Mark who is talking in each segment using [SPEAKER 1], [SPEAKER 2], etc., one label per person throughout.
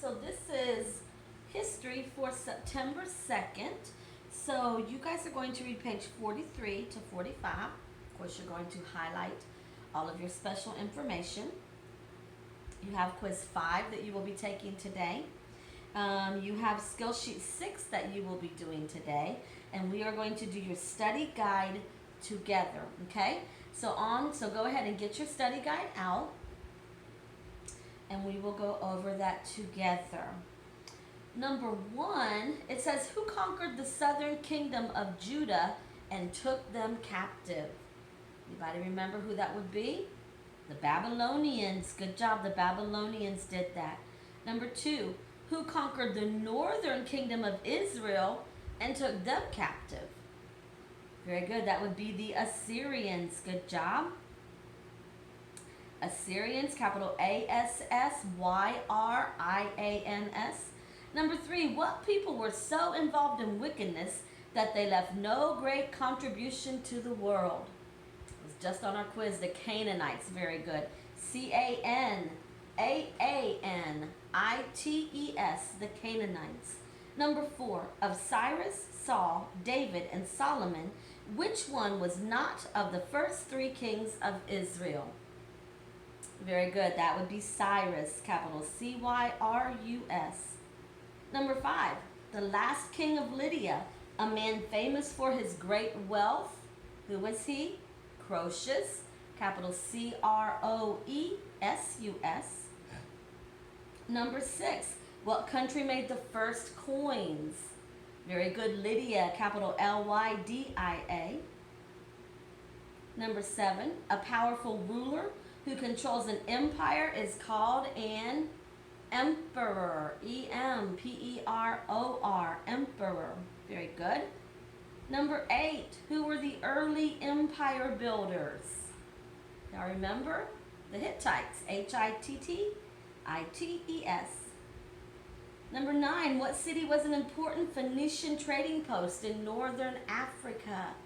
[SPEAKER 1] So this is history for September 2nd. So you guys are going to read page 43 to 45. Of course, you're going to highlight all of your special information. You have quiz 5 that you will be taking today. You have skill sheet 6 that you will be doing today. And we are going to do your study guide together, okay? So go ahead and get your study guide out, and we will go over that together. Number 1, it says, who conquered the southern kingdom of Judah and took them captive? Anybody remember who that would be? The Babylonians. Good job, the Babylonians did that. Number 2, who conquered the northern kingdom of Israel and took them captive? Very good, that would be the Assyrians. Good job. Assyrians, capital Assyrians. Number 3, what people were so involved in wickedness that they left no great contribution to the world? It was just on our quiz, the Canaanites. Very good. Canaanites, the Canaanites. Number 4, of Cyrus, Saul, David, and Solomon, which one was not of the first 3 kings of Israel? Very good. That would be Cyrus, capital Cyrus. Number 5, the last king of Lydia, a man famous for his great wealth. Who was he? Croesus, capital Croesus. Number 6, what country made the first coins? Very good, Lydia, capital Lydia. Number 7, a powerful ruler who controls an empire is called an emperor. Emperor, emperor. Very good. Number 8, who were the early empire builders? Y'all remember? The Hittites, Hittites. Number 9, what city was an important Phoenician trading post in northern Africa?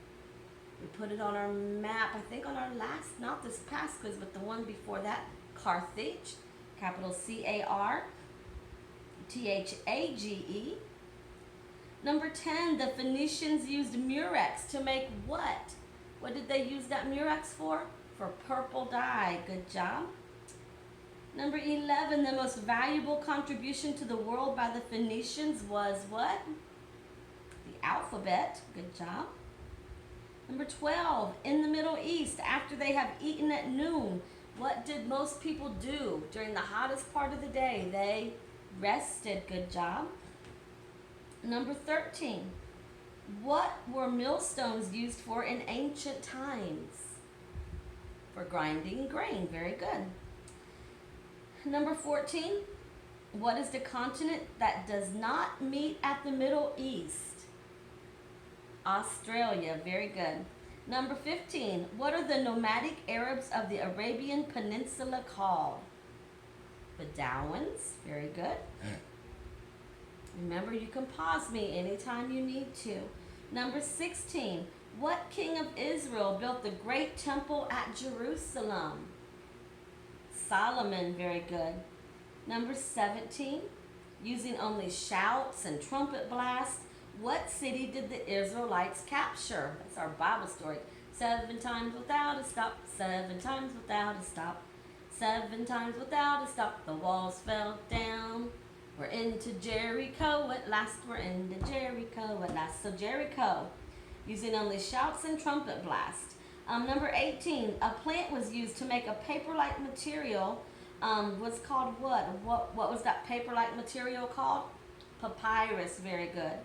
[SPEAKER 1] We put it on our map, I think on our last, not this past quiz, but the one before that, Carthage, capital Carthage. Number 10, the Phoenicians used murex to make what? What did they use that murex for? For purple dye. Good job. Number 11, the most valuable contribution to the world by the Phoenicians was what? The alphabet. Good job. Number 12, in the Middle East, after they have eaten at noon, what did most people do during the hottest part of the day? They rested. Good job. Number 13, what were millstones used for in ancient times? For grinding grain. Very good. Number 14, what is the continent that does not meet at the Middle East? Australia. Very good. Number 15, what are the nomadic Arabs of the Arabian Peninsula called? Bedouins. Very good. Remember, you can pause me anytime you need to. Number 16, what king of Israel built the great temple at Jerusalem? Solomon. Very good. Number 17, using only shouts and trumpet blasts, what city did the Israelites capture? That's our Bible story. 7 times without a stop, 7 times without a stop, 7 times without a stop, the walls fell down. We're into Jericho at last, we're into Jericho at last. So Jericho, using only shouts and trumpet blast. Number 18, a plant was used to make a paper-like material. Was called what? What was that paper-like material called? Papyrus. Very good.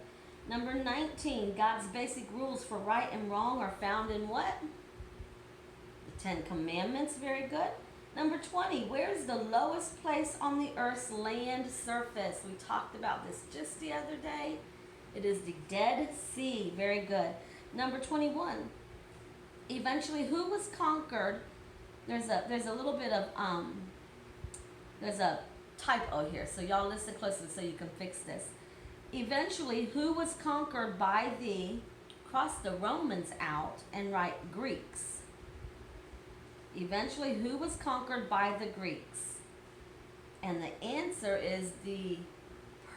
[SPEAKER 1] Number 19, God's basic rules for right and wrong are found in what? The 10 Commandments. Very good. Number 20, where is the lowest place on the earth's land surface? We talked about this just the other day. It is the Dead Sea. Very good. Number 21, eventually who was conquered? There's a little bit of, there's a typo here, so y'all listen closely so you can fix this. Eventually, who was conquered by cross the Romans out and write Greeks? Eventually, who was conquered by the Greeks? And the answer answer is the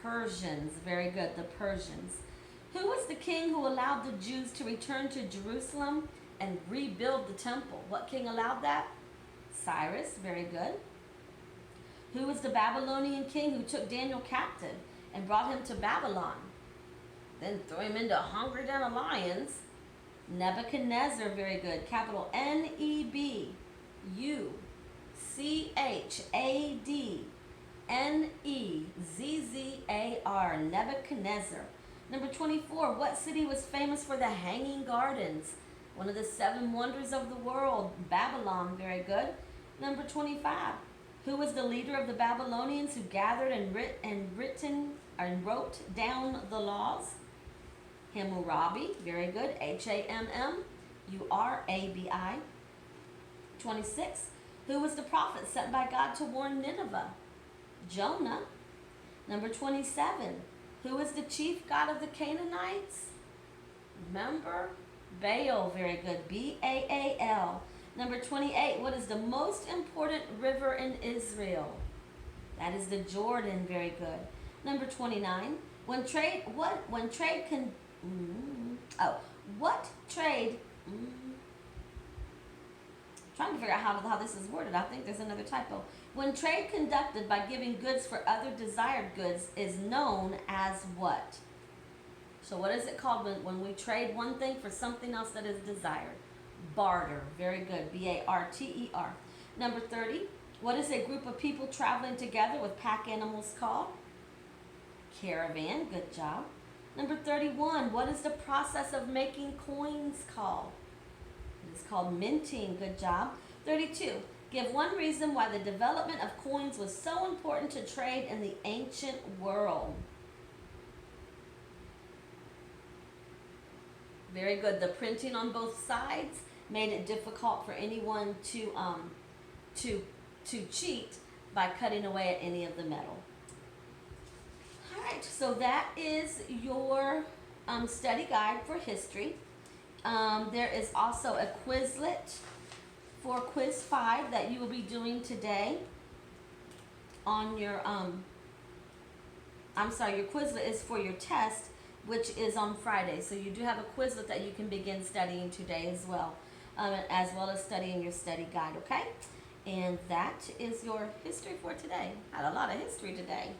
[SPEAKER 1] Persians. Very good, the Persians. Who was the king who allowed the Jews to return to Jerusalem and rebuild the temple? What king allowed that? Cyrus. Very good. Who was the Babylonian king who took Daniel captive and brought him to Babylon? Then threw him into a hungry den of lions. Nebuchadnezzar. Very good. Capital Nebuchadnezzar. Nebuchadnezzar. Number 24. What city was famous for the Hanging Gardens? One of the 7 wonders of the world. Babylon. Very good. Number 25. Who was the leader of the Babylonians who gathered and wrote down the laws? Hammurabi. Very good. Hammurabi. 26. Who was the prophet sent by God to warn Nineveh? Jonah. Number 27. Who was the chief god of the Canaanites? Remember? Baal. Very good. Baal. Number 28. What is the most important river in Israel? That is the Jordan. Very good. Number 29. What trade trying to figure out how this is worded. I think there's another typo. When trade conducted by giving goods for other desired goods is known as what? So what is it called when we trade one thing for something else that is desired? Barter. Very good. Barter. Number 30. What is a group of people traveling together with pack animals called? Caravan. Good job. Number 31. What is the process of making coins called? It is called minting. Good job. 32. Give one reason why the development of coins was so important to trade in the ancient world. Very good. The printing on both sides made it difficult for anyone to cheat by cutting away at any of the metal. All right, so that is your study guide for history. There is also a Quizlet for Quiz 5 that you will be doing today on your, your Quizlet is for your test, which is on Friday. So you do have a Quizlet that you can begin studying today as well as studying your study guide, okay? And that is your history for today. Had a lot of history today.